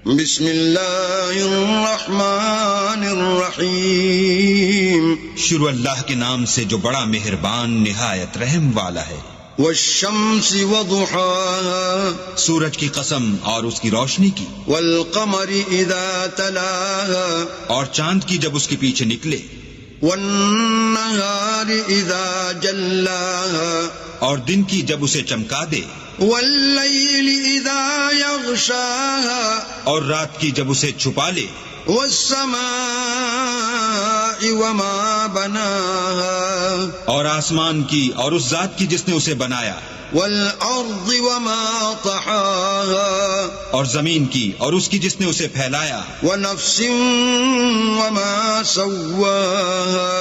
بسم اللہ الرحمن الرحیم، شروع اللہ کے نام سے جو بڑا مہربان نہایت رحم والا ہے۔ والشمس وضحاها، سورج کی قسم اور اس کی روشنی کی، والقمر اذا تلاها، اور چاند کی جب اس کے پیچھے نکلے، والنہار اذا جلاها، اور دن کی جب اسے چمکا دے، واللیل اذا یغشاها، اور رات کی جب اسے چھپا لے، والسماء وما بناها، اور آسمان کی اور اس ذات کی جس نے اسے بنایا، والارض وما طحاها، اور زمین کی اور اس کی جس نے اسے پھیلایا، ونفس وما سواها،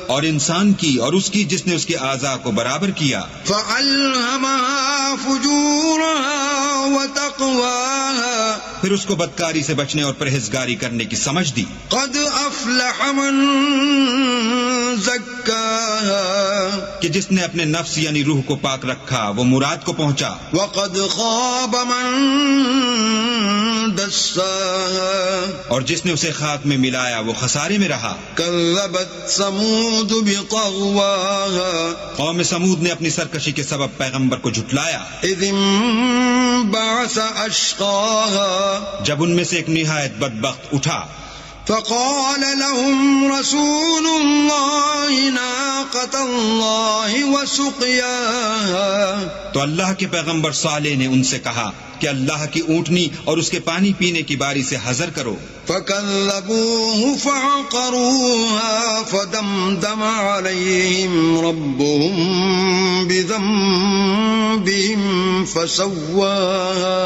اور انسان کی اور اس کی جس نے اس کے اعضاء کو برابر کیا، فألهمها فجورها وتقواها، پھر اس کو بدکاری سے بچنے اور پرہیزگاری کرنے کی سمجھ دی۔ قد افلح من زکاها، کہ جس نے اپنے نفس یعنی روح کو پاک رکھا وہ مراد کو پہنچا، وقد خاب من دساها، اور جس نے اسے خاک میں ملایا وہ خسارے میں رہا۔ كذبت ثمود بطغواها، قوم سمود نے اپنی سرکشی کے سبب پیغمبر کو جھٹلایا، اذ انبعث اشقاها، جب ان میں سے ایک نہایت بدبخت اٹھا، فقال لهم رسول الله ناقة الله وسقياها، تو اللہ کے پیغمبر صالح نے ان سے کہا کہ اللہ کی اونٹنی اور اس کے پانی پینے کی باری سے حذر کرو۔ فكذبوه فعقروها فدمدم عليهم ربهم بذنبهم فسواها،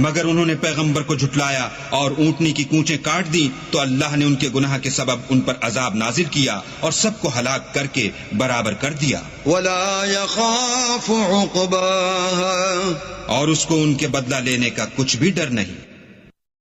مگر انہوں نے پیغمبر کو جھٹلایا اور اونٹنی کی کونچیں کاٹ دی تو اللہ نے ان کے گناہ کے سبب ان پر عذاب نازل کیا اور سب کو ہلاک کر کے برابر کر دیا، ولا يخاف عقباها، اور اس کو ان کے بدلہ لینے کا کچھ بھی ڈر نہیں۔